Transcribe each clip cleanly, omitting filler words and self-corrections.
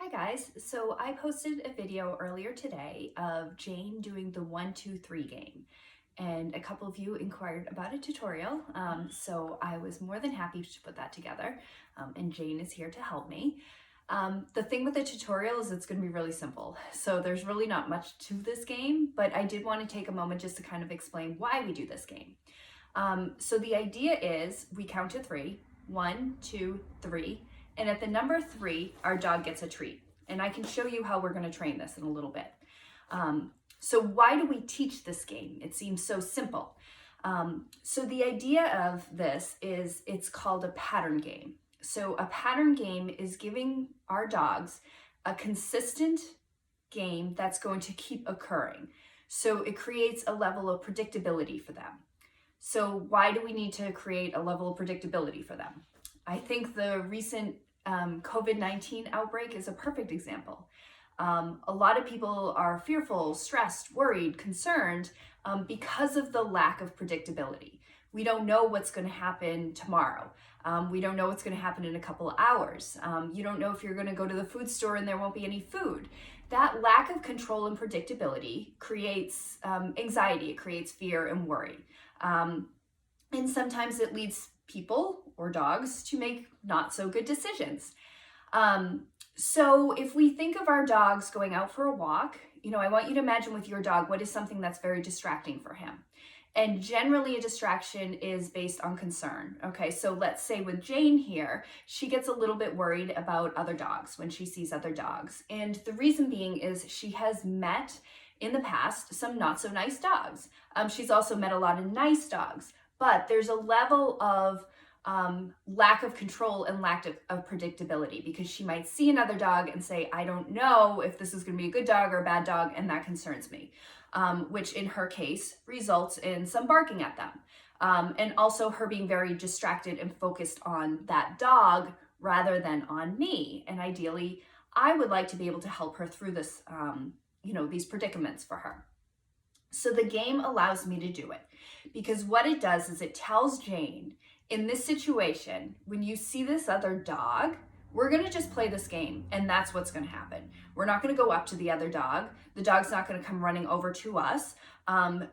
Hi guys, so I posted a video earlier today of Jane doing the 1, 2, 3 game, and a couple of you inquired about a tutorial, so I was more than happy to put that together, and Jane is here to help me. The thing with the tutorial is it's going to be really simple, so there's really not much to this game, but I did want to take a moment just to kind of explain why we do this game. So the idea is we count to 3, 1, 2, 3, and at the number 3, our dog gets a treat. And I can show you how we're going to train this in a little bit. So why do we teach this game? It seems so simple. So the idea of this is it's called a pattern game. So a pattern game is giving our dogs a consistent game that's going to keep occurring. So it creates a level of predictability for them. So why do we need to create a level of predictability for them? I think the recent COVID-19 outbreak is a perfect example. A lot of people are fearful, stressed, worried, concerned because of the lack of predictability. We don't know what's going to happen tomorrow. We don't know what's going to happen in a couple of hours. You don't know if you're going to go to the food store and there won't be any food. That lack of control and predictability creates anxiety, it creates fear and worry. And sometimes it leads people or dogs to make not so good decisions. So if we think of our dogs going out for a walk, I want you to imagine with your dog, what is something that's very distracting for him? And generally a distraction is based on concern. Okay, so let's say with Jane here, she gets a little bit worried about other dogs when she sees other dogs. And the reason being is she has met in the past some not so nice dogs. She's also met a lot of nice dogs, but there's a level of lack of control and lack of predictability because she might see another dog and say, I don't know if this is going to be a good dog or a bad dog, and that concerns me, which in her case results in some barking at them. And also her being very distracted and focused on that dog rather than on me. And ideally, I would like to be able to help her through this, these predicaments for her. So the game allows me to do it because what it does is it tells Jane, in this situation, when you see this other dog, we're going to just play this game, and that's what's going to happen. We're not going to go up to the other dog. The dog's not going to come running over to us.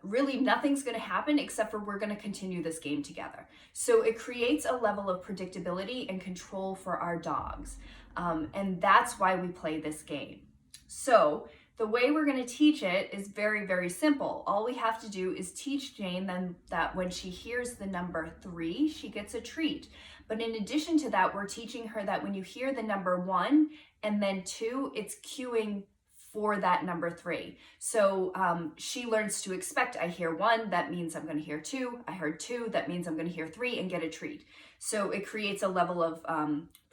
Really, nothing's going to happen except for we're going to continue this game together. So it creates a level of predictability and control for our dogs, and that's why we play this game. So the way we're going to teach it is very, very simple. All we have to do is teach Jane then that when she hears the number 3, she gets a treat. But in addition to that, we're teaching her that when you hear the number 1 and then 2, it's cueing for that number 3. So she learns to expect, I hear 1, that means I'm going to hear 2. I heard 2, that means I'm going to hear 3 and get a treat. So it creates a level of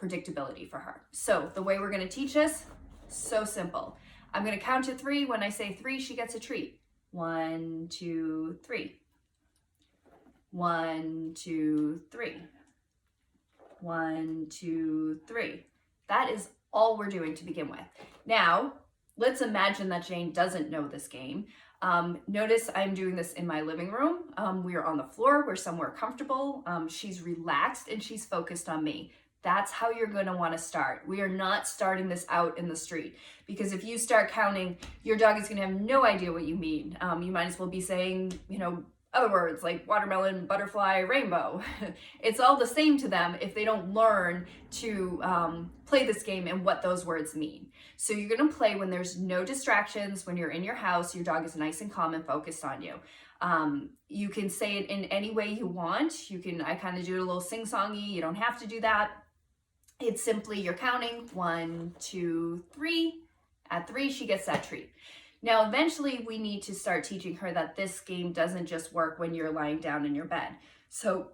predictability for her. So the way we're going to teach this, so simple. I'm going to count to 3. When I say 3, she gets a treat. 1, 2, 3. 1, 2, 3. 1, 2, 3. That is all we're doing to begin with. Now, let's imagine that Jane doesn't know this game. Notice I'm doing this in my living room. We are on the floor. We're somewhere comfortable. She's relaxed and she's focused on me. That's how you're going to want to start. We are not starting this out in the street because if you start counting, your dog is going to have no idea what you mean. You might as well be saying, other words like watermelon, butterfly, rainbow. It's all the same to them if they don't learn to play this game and what those words mean. So you're going to play when there's no distractions, when you're in your house, your dog is nice and calm and focused on you. You can say it in any way you want. I kind of do it a little sing-songy. You don't have to do that. It's simply you're counting 1, 2, 3. At 3, she gets that treat. Now, eventually, we need to start teaching her that this game doesn't just work when you're lying down in your bed. So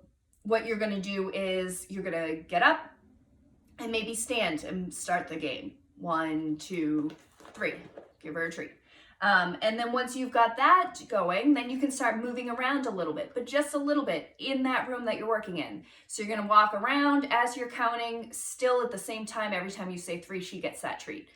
what you're going to do is you're going to get up and maybe stand and start the game. 1, 2, 3. Give her a treat. And then once you've got that going, then you can start moving around a little bit, but just a little bit in that room that you're working in. So you're going to walk around as you're counting, still at the same time. Every time you say 3, she gets that treat.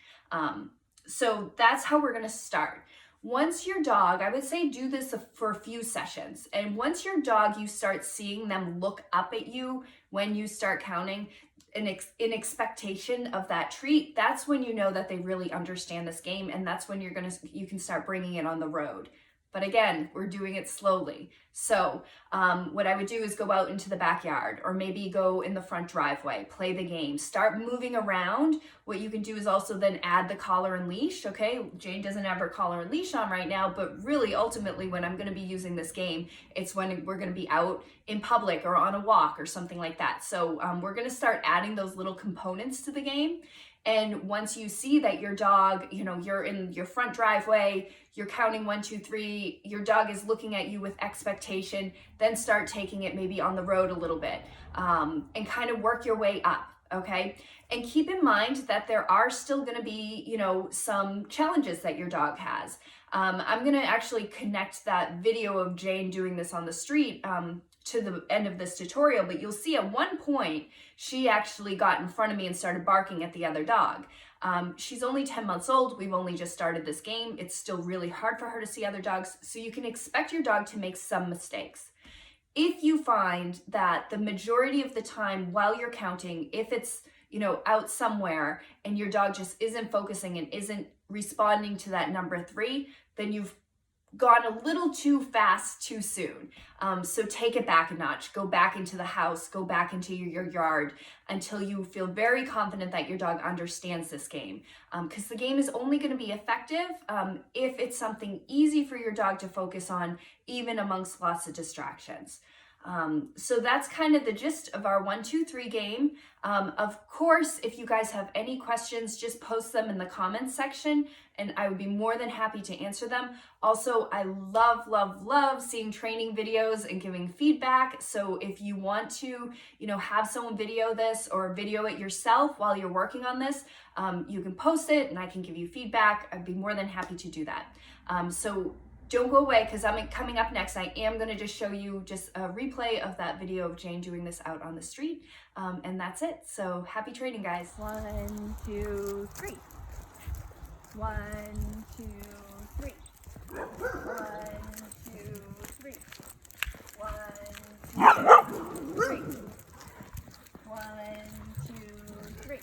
So that's how we're going to start. Once your dog, I would say do this for a few sessions. And once your dog, you start seeing them look up at you when you start counting, in expectation of that treat, that's when you know that they really understand this game, and that's when you can start bringing it on the road. But again, we're doing it slowly. So what I would do is go out into the backyard, or maybe go in the front driveway, play the game, start moving around. What you can do is also then add the collar and leash, okay? Jane doesn't have her collar and leash on right now, but really ultimately when I'm gonna be using this game, it's when we're gonna be out in public or on a walk or something like that. So we're gonna start adding those little components to the game. And once you see that your dog, you're in your front driveway, you're counting 1, 2, 3, your dog is looking at you with expectation, then start taking it maybe on the road a little bit, and kind of work your way up, okay? And keep in mind that there are still gonna be, some challenges that your dog has. I'm gonna actually connect that video of Jane doing this on the street to the end of this tutorial, but you'll see at one point, she actually got in front of me and started barking at the other dog. She's only 10 months old. We've only just started this game. It's still really hard for her to see other dogs, so you can expect your dog to make some mistakes. If you find that the majority of the time while you're counting, if it's, out somewhere and your dog just isn't focusing and isn't responding to that number 3, then you've gone a little too fast too soon. So take it back a notch, go back into the house, go back into your yard until you feel very confident that your dog understands this game. Because the game is only going to be effective if it's something easy for your dog to focus on, even amongst lots of distractions. So that's kind of the gist of our 1, 2, 3 game. Of course, if you guys have any questions, just post them in the comments section and I would be more than happy to answer them. Also, I love, love, love seeing training videos and giving feedback. So if you want to, have someone video this or video it yourself while you're working on this, you can post it and I can give you feedback. I'd be more than happy to do that. So don't go away, because coming up next, I am going to just show you just a replay of that video of Jane doing this out on the street. And that's it. So happy training, guys. 1, 2, 3. 1, 2, 3. 1, 2, 3. 1, 2, 3. 1, 2, 3.